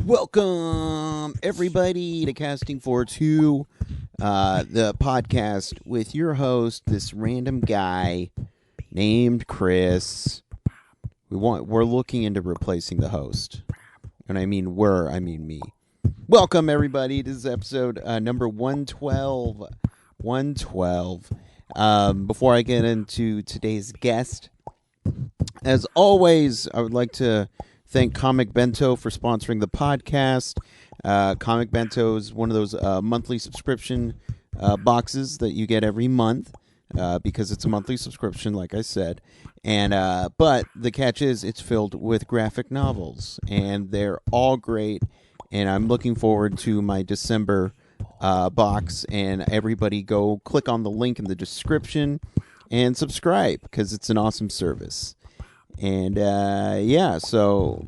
Welcome, everybody, to Casting for Two, the podcast with your host, this random guy named Chris. We're looking into replacing the host, and I mean me. Welcome, everybody. This is episode number 112. 112. Before I get into today's guest, as always, I would like to thank Comic Bento for sponsoring the podcast. Comic Bento is one of those monthly subscription boxes that you get every month because it's a monthly subscription, like I said. And but the catch is it's filled with graphic novels, and they're all great. And I'm looking forward to my December box. And everybody go click on the link in the description and subscribe because it's an awesome service. And so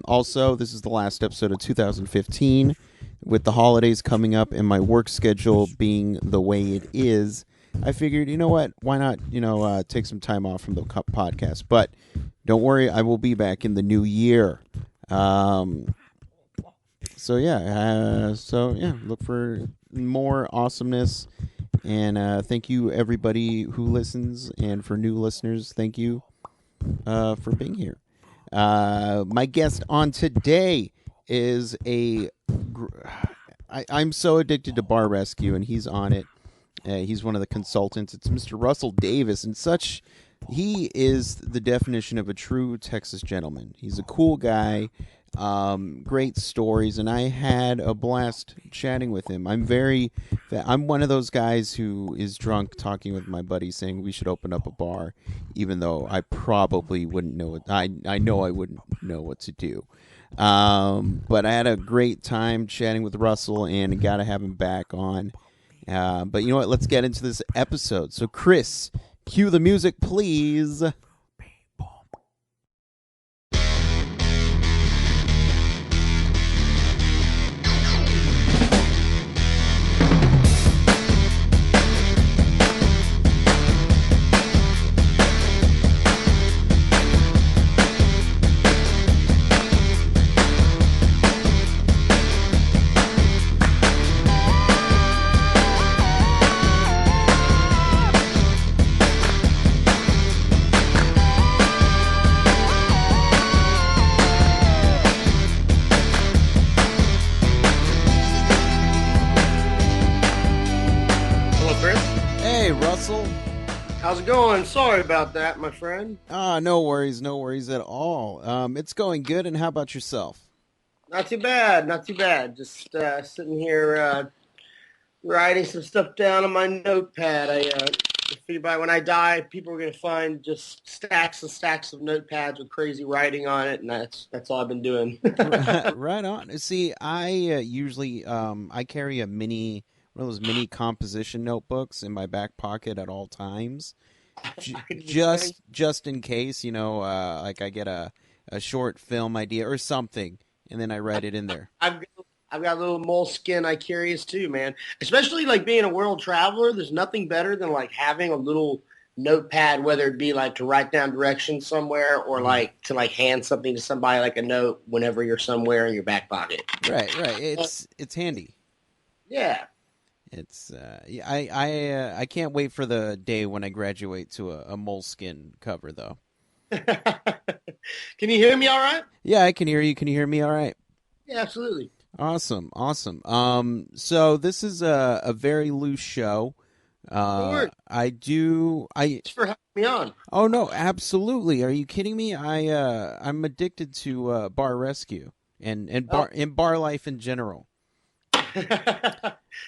also this is the last episode of 2015 with the holidays coming up and my work schedule being the way it is. I figured, you know what, why not, take some time off from the podcast. But don't worry, I will be back in the new year. Look for more awesomeness. And thank you, everybody who listens. And for new listeners, thank you for being here. My guest on today is I'm so addicted to Bar Rescue, and he's on it. He's one of the consultants. It's Mr. Russell Davis, and he is the definition of a true Texas gentleman. He's a cool guy, great stories, and I had a blast chatting with him. I'm one of those guys who is drunk talking with my buddy saying we should open up a bar, even though I probably wouldn't know it. I know I wouldn't know what to do. But I had a great time chatting with Russell, and got to have him back on. But you know what? Let's get into this episode. So, Chris, cue the music, please. How's it going? Sorry about that, my friend. No worries at all. It's going good, and how about yourself? Not too bad. Just sitting here writing some stuff down on my notepad. I figured when I die, people are going to find just stacks and stacks of notepads with crazy writing on it, and that's all I've been doing. Right on. See, I usually I carry one of those mini composition notebooks in my back pocket at all times, just in case, like I get a short film idea or something, and then I write it in there. I've got a little moleskin I carry as too, man. Especially like being a world traveler, there's nothing better than like having a little notepad, whether it be like to write down directions somewhere or like to like hand something to somebody, like a note whenever you're somewhere in your back pocket. Right. It's handy. Yeah. It's I can't wait for the day when I graduate to a moleskin cover, though. Can you hear me all right? Yeah, I can hear you. Can you hear me all right? Yeah, absolutely. Awesome. So this is a very loose show. Thanks for having me on. Oh no, absolutely. Are you kidding me? I'm addicted to Bar Rescue and bar life in general.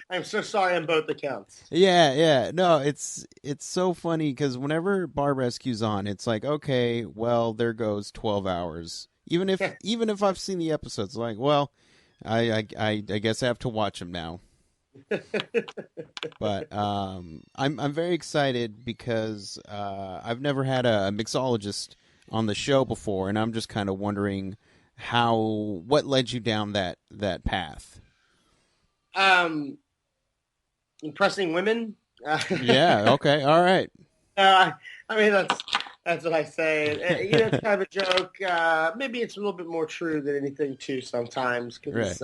I'm so sorry on both accounts. Yeah. No, it's so funny because whenever Bar Rescue's on, it's like, okay, well, there goes 12 hours. Even if I've seen the episodes, like, well, I guess I have to watch them now. But I'm very excited because I've never had a mixologist on the show before, and I'm just kind of wondering what led you down that path. Impressing women. Yeah. Okay. All right. I mean, That's what I say. You know, it's kind of a joke. Maybe it's a little bit more true than anything, too, sometimes, Right. because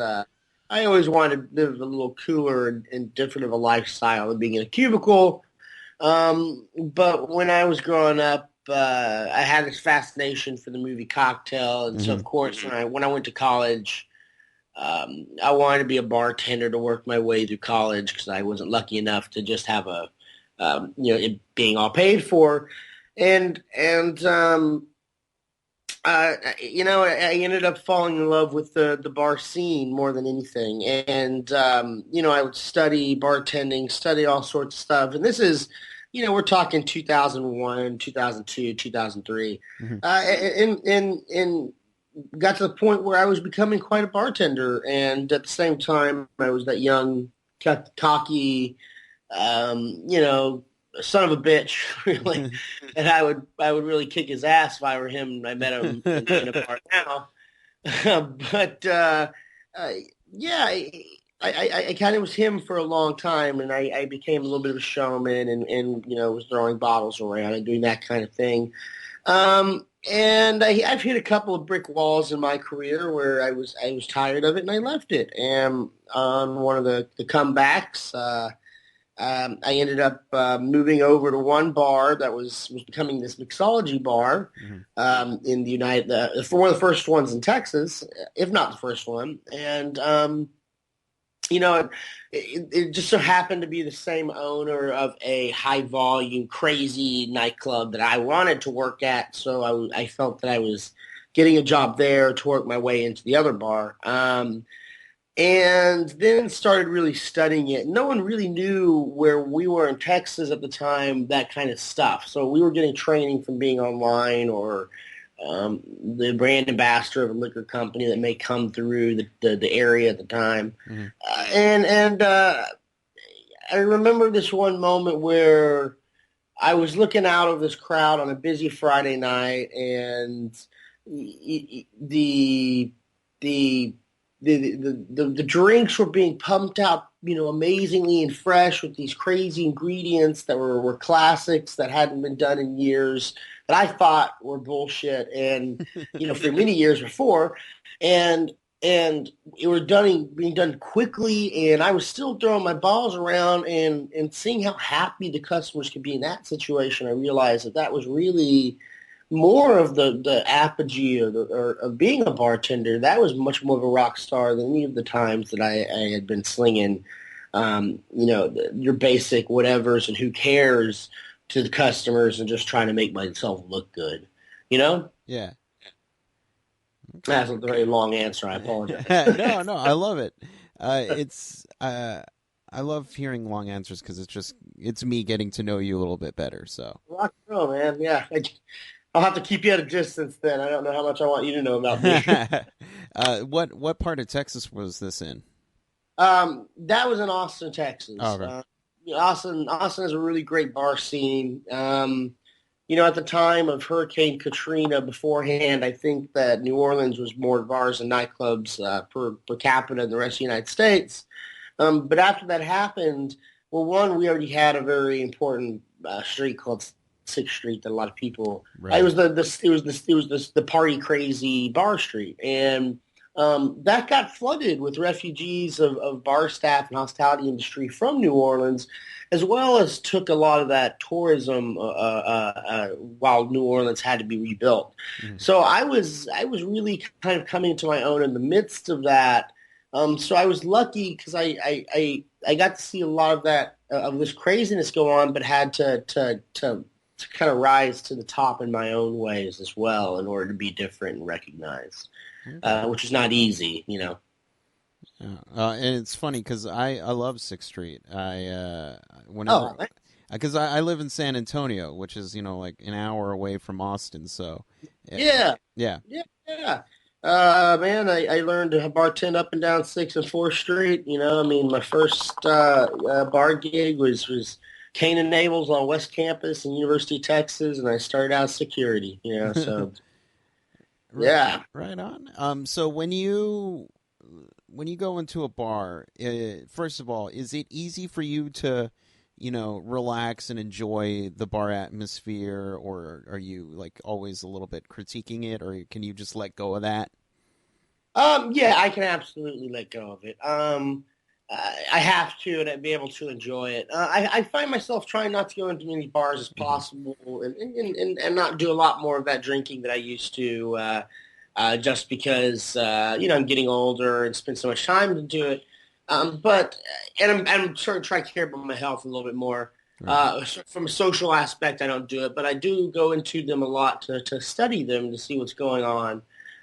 I always wanted to live a little cooler and different of a lifestyle than being in a cubicle. But when I was growing up, I had this fascination for the movie Cocktail, and so Hmm. of course, when I went to college, I wanted to be a bartender to work my way through college because I wasn't lucky enough to just have it being all paid for, and I ended up falling in love with the bar scene more than anything. And, I would study bartending, study all sorts of stuff. And this is, we're talking 2001, 2002, 2003. Hmm. And got to the point where I was becoming quite a bartender. And at the same time, I was that young, cocky, son of a bitch, really. And I would really kick his ass if I were him and I met him in a bar now. But uh, yeah, I kind of was him for a long time, and I became a little bit of a showman, and was throwing bottles around and doing that kind of thing. And I've hit a couple of brick walls in my career where I was tired of it and I left it. And on one of the comebacks. I ended up moving over to one bar that was becoming this mixology bar Hmm. in the for one of the first ones in Texas, if not the first one. And it just so happened to be the same owner of a high volume, crazy nightclub that I wanted to work at. So I felt that I was getting a job there to work my way into the other bar. And then started really studying it. No one really knew where we were in Texas at the time, that kind of stuff. So we were getting training from being online or the brand ambassador of a liquor company that may come through the area at the time. Hmm. And I remember this one moment where I was looking out of this crowd on a busy Friday night, and the the the drinks were being pumped out, amazingly and fresh with these crazy ingredients that were classics that hadn't been done in years that I thought were bullshit, and for many years before, and and it were being done quickly, and I was still throwing my balls around and seeing how happy the customers could be in that situation. I realized that was really more of the apogee of being a bartender. That was much more of a rock star than any of the times that I had been slinging, your basic whatevers and who cares to the customers and just trying to make myself look good. You know? Yeah. Okay. That's a very long answer. I apologize. No, no, I love it. It's I love hearing long answers because it's me getting to know you a little bit better. So, Rock and roll, man. Yeah. I'll have to keep you at a distance then. I don't know how much I want you to know about me. what part of Texas was this in? That was in Austin, Oh, Texas. okay. Austin has a really great bar scene. At the time of Hurricane Katrina beforehand, I think that New Orleans was more bars and nightclubs per capita than the rest of the United States. But after that happened, well, one, we already had a very important street called Sixth Street that a lot of people. It Right. was the party crazy bar street, and that got flooded with refugees of bar staff and hospitality industry from New Orleans, as well as took a lot of that tourism while New Orleans had to be rebuilt. Hmm. So I was really kind of coming to my own in the midst of that. So I was lucky because I got to see a lot of that of this craziness go on, but had to kind of rise to the top in my own ways as well in order to be different and recognized, Okay. which is not easy. Yeah. And it's funny because I love Sixth Street. Oh, Whenever because I live in San Antonio, which is like an hour away from Austin. So, eh, yeah, yeah. yeah, yeah. Man, I learned to bartend up and down 6th and 4th Street. I mean, my first bar gig was Cain and Abel's on West Campus in University of Texas, and I started out as security. So Right, yeah. right on. So when you go into a bar, first of all, is it easy for you to relax and enjoy the bar atmosphere, or are you like always a little bit critiquing it, or can you just let go of that? Yeah, I can absolutely let go of it. I have to, and I'd be able to enjoy it. I find myself trying not to go into as many bars as Hmm. possible, and not do a lot more of that drinking that I used to, just because I'm getting older and spend so much time to do it. But I'm sort of trying to care about my health a little bit more. Right. From a social aspect, I don't do it, but I do go into them a lot to study them to see what's going on,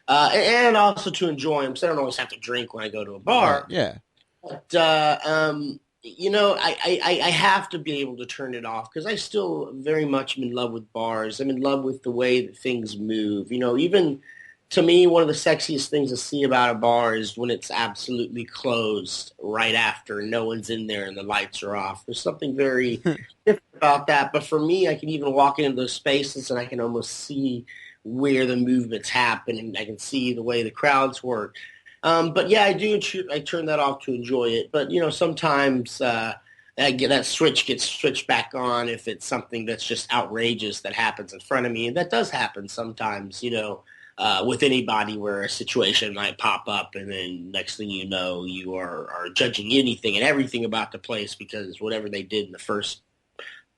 and also to enjoy them. So I don't always have to drink when I go to a Right. bar. Yeah. But I have to be able to turn it off because I still very much am in love with bars. I'm in love with the way that things move. Even to me, one of the sexiest things to see about a bar is when it's absolutely closed right after no one's in there and the lights are off. There's something very different about that. But for me, I can even walk into those spaces and I can almost see where the movements happen and I can see the way the crowds work. But yeah, I turn that off to enjoy it. But sometimes that switch gets switched back on if it's something that's just outrageous that happens in front of me, and that does happen sometimes. With anybody where a situation might pop up, and then next thing you know, you are judging anything and everything about the place because whatever they did in the first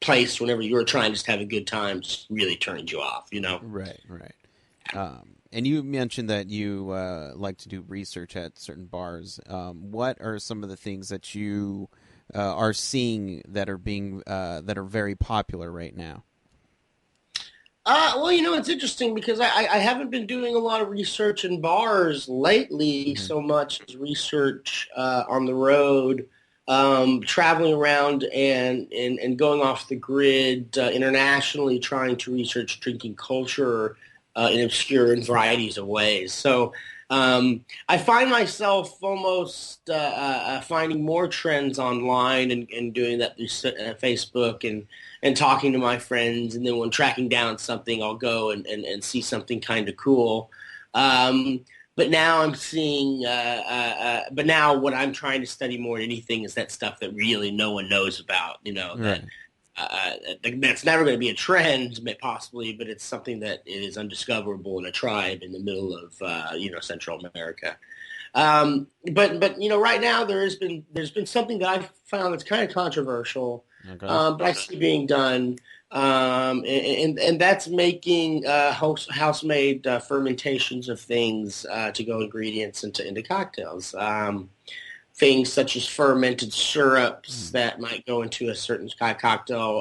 place, whenever you were trying to just have a good time, just really turned you off. Right. Right. And you mentioned that you like to do research at certain bars. What are some of the things that you are seeing that are very popular right now? Well, it's interesting because I haven't been doing a lot of research in bars lately, Hmm. so much as research on the road, traveling around and going off the grid internationally, trying to research drinking culture in obscure and varieties of ways. So I find myself almost finding more trends online and doing that through Facebook and talking to my friends. And then when tracking down something, I'll go and see something kind of cool. But now I'm seeing, but now what I'm trying to study more than anything is that stuff that really no one knows about, Right. that's never going to be a trend, possibly, but it's something that is undiscoverable in a tribe in the middle of, Central America. But right now there's been something that I've found that's kind of controversial, Okay. but I see being done, and that's making house-made fermentations of things to go ingredients into cocktails. Things such as fermented syrups Hmm. that might go into a certain kind of cocktail,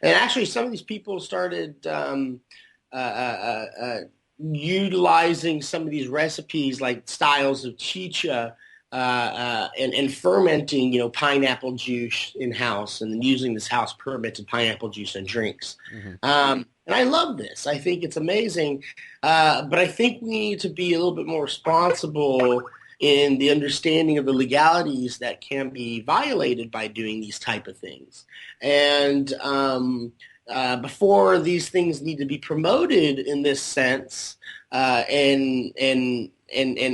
and actually some of these people started uh, uh, uh, utilizing some of these recipes like styles of chicha and fermenting, pineapple juice in house and then using this house fermented pineapple juice in drinks. Hmm. And I love this. I think it's amazing. But I think we need to be a little bit more responsible in the understanding of the legalities that can be violated by doing these type of things. And before these things need to be promoted in this sense, and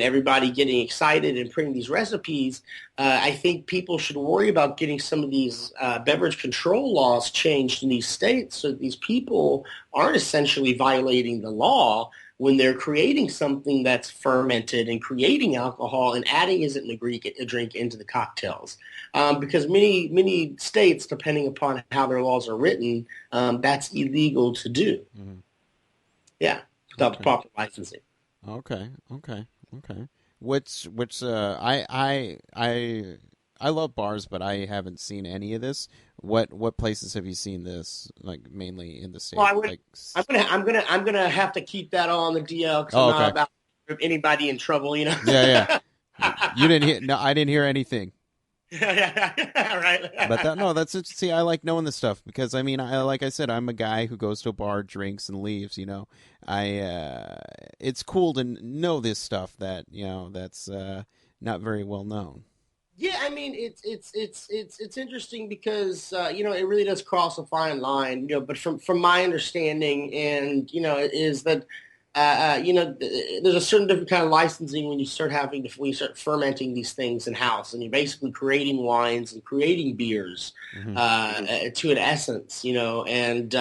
everybody getting excited and printing these recipes, I think people should worry about getting some of these beverage control laws changed in these states so that these people aren't essentially violating the law when they're creating something that's fermented and creating alcohol and adding isn't a drink into the cocktails. Because many states, depending upon how their laws are written, that's illegal to do. Hmm. Yeah, without Okay. proper licensing. Okay. Okay. Okay. Which I love bars, but I haven't seen any of this. What places have you seen this? Like mainly in the Well, state, I would. like. I'm gonna have to keep that on the DL because I'm Oh, not okay. about to get anybody in trouble. Yeah, yeah. You didn't hear? No, I didn't hear anything. But Right. that no, that's it. See, I like knowing this stuff because I mean, I like I said, I'm a guy who goes to a bar, drinks, and leaves. It's cool to know this stuff that that's not very well known. Yeah, I mean it's interesting because it really does cross a fine line, but from my understanding and is that there's a certain different kind of licensing when you start fermenting these things in house, and you're basically creating wines and creating beers Hmm. to an essence, and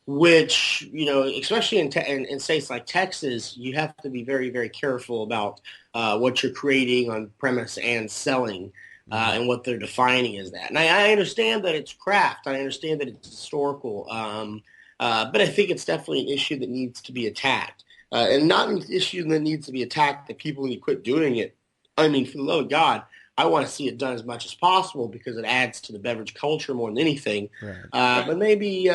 which especially in states like Texas, you have to be very very careful about what you're creating on premise and selling. Hmm. And what they're defining as that. And I understand that it's craft. I understand that it's historical. But I think it's definitely an issue that needs to be attacked. And not an issue that needs to be attacked that people need to quit doing it. I mean, for the love of God, I want to see it done as much as possible because it adds to the beverage culture more than anything. Right. But maybe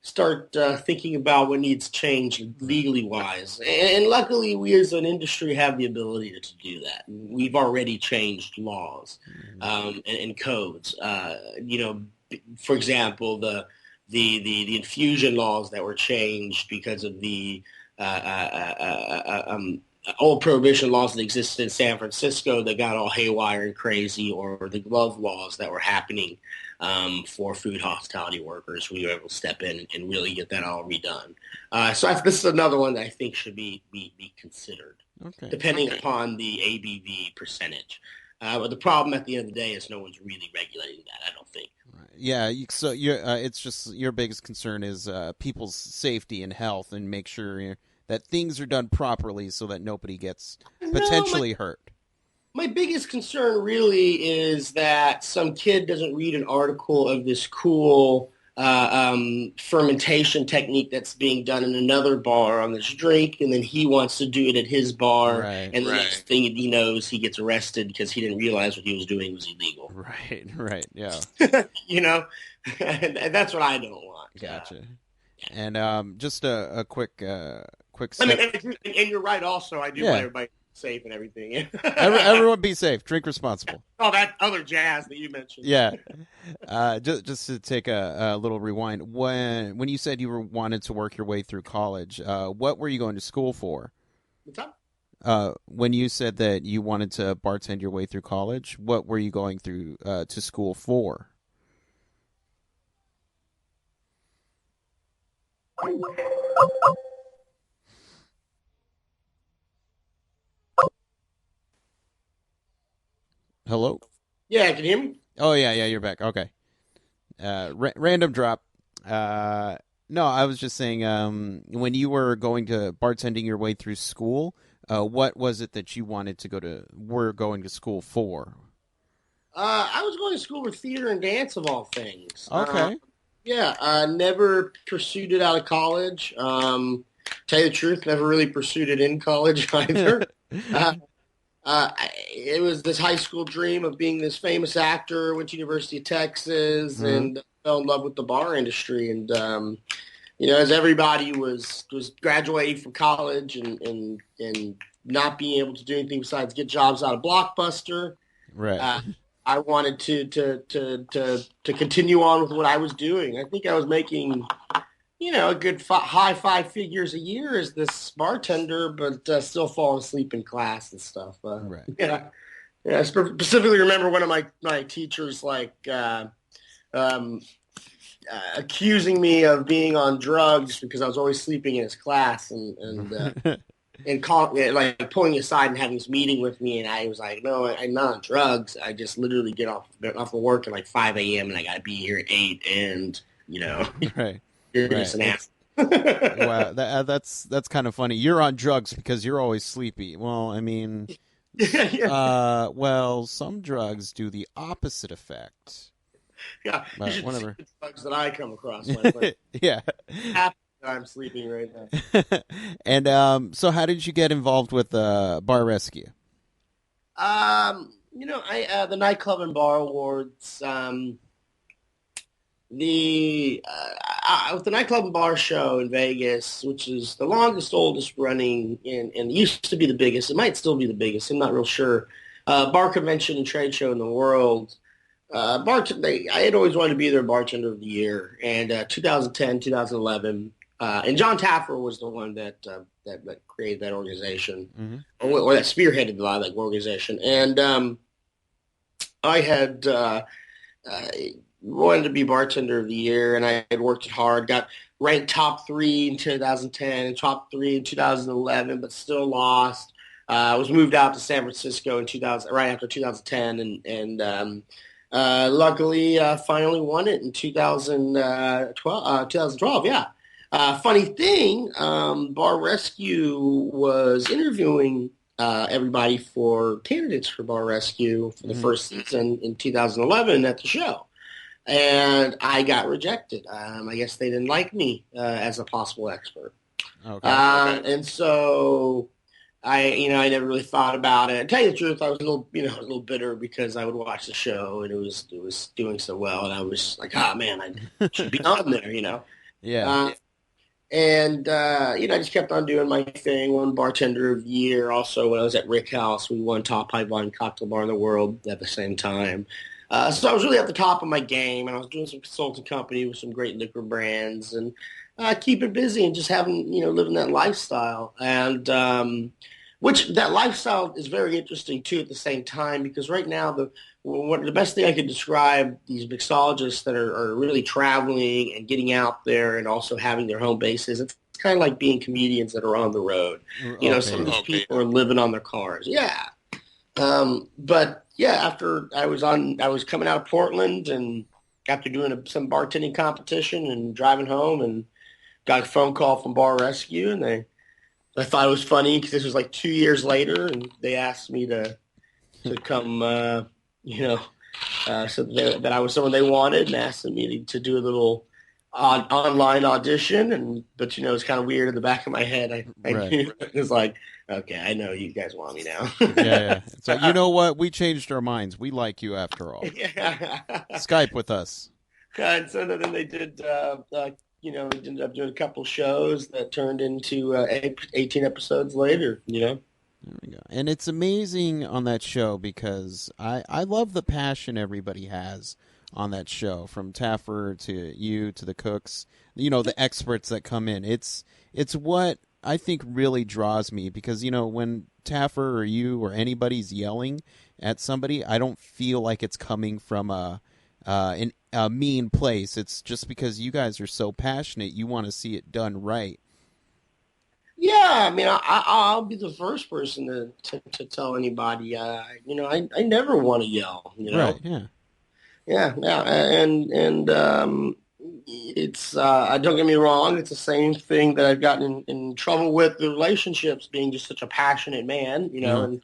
start thinking about what needs change legally wise. And luckily, we as an industry have the ability to do that. We've already changed laws Hmm. and codes. For example, the infusion laws that were changed because of the old prohibition laws that existed in San Francisco that got all haywire and crazy, or the glove laws that were happening for food hospitality workers. We were able to step in and really get that all redone. This is another one that I think should be considered, Okay. depending upon the ABV percentage. But the problem at the end of the day is no one's really regulating that, I don't think. Right. Yeah. It's just your biggest concern is people's safety and health, and make sure that things are done properly so that nobody gets No, potentially hurt. my biggest concern really is that some kid doesn't read an article of this cool fermentation technique that's being done in another bar on this drink, and then he wants to do it at his bar, Right. and the next thing he knows, he gets arrested because he didn't realize what he was doing was illegal. Right. Right. Yeah. you know, and that's what I don't want. Gotcha. Yeah. And just quick I mean, step. and you're right. Also, I do want Yeah. everybody safe and everything. Everyone be safe. Drink responsible. All that other jazz that you mentioned. Yeah. Just to take a little rewind. When you said wanted to work your way through college, what were you going to school for? What's up? When you said that you wanted to bartend your way through college, what were you going through to school for? Hello? Yeah, can you hear me? Oh yeah, yeah, you're back. Okay. Random drop. No, I was just saying, when you were going to bartending your way through school, what was it that you wanted to were going to school for? I was going to school for theater and dance of all things. Okay. Yeah, I never pursued it out of college. Tell you the truth, never really pursued it in college either. Uh, it was this high school dream of being this famous actor. Went to University of Texas Uh-huh. and fell in love with the bar industry. And as everybody was graduating from college and not being able to do anything besides get jobs out of Blockbuster, Right. uh, I wanted to continue on with what I was doing. I think I was making a good high five figures a year as this bartender, but still falling asleep in class and stuff. Right. Yeah, yeah. I specifically remember one of my teachers um, accusing me of being on drugs because I was always sleeping in his class and like pulling me aside and having this meeting with me, and I was like, "No, I'm not on drugs. I just literally get off of work at like 5 a.m. and I got to be here at 8, and Right. you're just Right. an ass." Wow, that's kind of funny. You're on drugs because you're always sleepy. Well, I mean, Yeah, well, some drugs do the opposite effect. yeah. You But should see whatever. the drugs that I come across, my friend. Yeah. Happy that I'm sleeping right now. And so how did you get involved with Bar Rescue? I the nightclub and bar awards. With the nightclub and bar show in Vegas, which is the longest, oldest running, and used to be the biggest. It might still be the biggest. I'm not real sure. Bar convention and trade show in the world. I had always wanted to be their bartender of the year, and 2010, 2011, and John Taffer was the one that created that organization, Hmm. or that spearheaded a lot of that organization, and I had. Uh, wanted to be bartender of the year, and I had worked hard. Got ranked top 3 in 2010 and top 3 in 2011, but still lost. I was moved out to San Francisco in 2000, right after 2010, and luckily finally won it in 2012. Yeah. Funny thing, Bar Rescue was interviewing everybody for candidates for Bar Rescue for the first season in 2011 at the show. And I got rejected. I guess they didn't like me as a possible expert. Okay. And so I never really thought about it. To tell you the truth, I was a little bitter because I would watch the show and it was doing so well, and I was like, oh man, I should be on there, Yeah. I just kept on doing my thing. Won Bartender of the Year. Also, when I was at Rick House, we won Top High Volume Cocktail Bar in the World at the same time. So I was really at the top of my game, and I was doing some consulting company with some great liquor brands, and keeping busy and just living that lifestyle. And which that lifestyle is very interesting too at the same time, because right now the best thing I could describe these mixologists that are really traveling and getting out there and also having their home bases. It's kind of like being comedians that are on the road. Some of these people are living on their cars. Yeah. But yeah, after I was coming out of Portland, and after doing some bartending competition and driving home, and got a phone call from Bar Rescue, and I thought it was funny because this was like 2 years later, and they asked me to come, so that I was someone they wanted, and asked me to do a little online audition, but it's kind of weird in the back of my head. I knew it was like, okay, I know you guys want me now. Yeah. So you know what? We changed our minds. We like you after all. Yeah. Skype with us. And so then they did, we ended up doing a couple shows that turned into 18 episodes later, There we go. And it's amazing on that show because I love the passion everybody has on that show, from Taffer to you to the cooks, the experts that come in. It's what I think really draws me, because, when Taffer or you or anybody's yelling at somebody, I don't feel like it's coming from a mean place. It's just because you guys are so passionate. You want to see it done right. Yeah, I mean, I'll be the first person to tell anybody, I never want to yell, Right, yeah. Yeah, and it's don't get me wrong, it's the same thing that I've gotten in trouble with the relationships, being just such a passionate man, and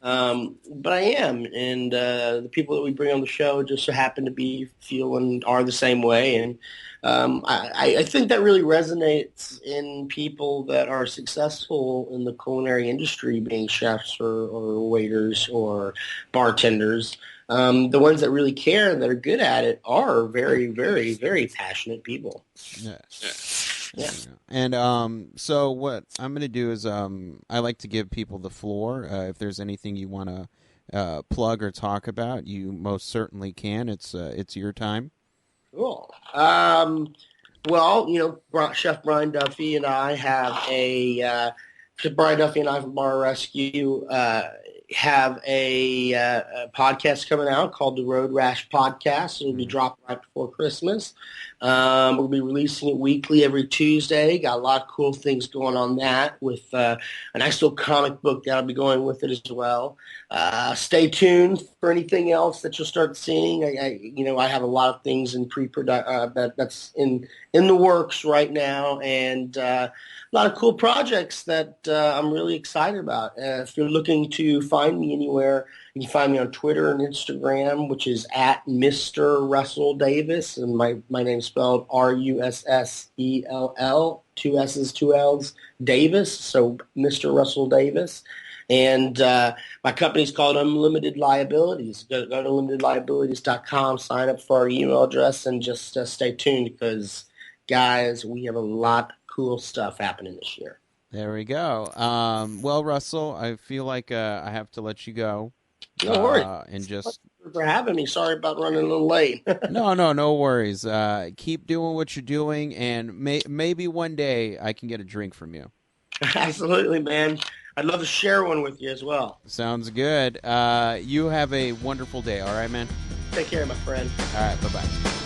but I am, and the people that we bring on the show just so happen to feel and are the same way, and I think that really resonates in people that are successful in the culinary industry, being chefs or waiters or bartenders. The ones that really care and that are good at it are very, very, very passionate people. Yeah. Yeah. And so what I'm going to do is I like to give people the floor. If there's anything you want to plug or talk about, you most certainly can. It's your time. Cool. Well, Chef Brian Duffy and I have Chef Brian Duffy and I from Bar Rescue have a podcast coming out called the Road Rash Podcast. It'll be dropped right before Christmas. We'll be releasing it weekly every Tuesday. Got a lot of cool things going on that, with a nice little comic book that'll be going with it as well. Stay tuned for anything else that you'll start seeing. I have a lot of things in pre-production that's in the works right now, and a lot of cool projects that I'm really excited about. If you're looking to find me anywhere, you can find me on Twitter and Instagram, which is at Mr. Russell Davis, and my name's spelled Russell, 2 S's, 2 L's, Davis, so Mr. Russell Davis. And my company's called Unlimited Liabilities. Go to unlimitedliabilities.com, sign up for our email address, and just stay tuned, because, guys, we have a lot of cool stuff happening this year. There we go. Well, Russell, I feel like I have to let you go. No worries. And just for having me. Sorry about running a little late. No worries. Keep doing what you're doing, and maybe one day I can get a drink from you. Absolutely, man. I'd love to share one with you as well. Sounds good. You have a wonderful day. All right, man? Take care, my friend. All right. Bye-bye.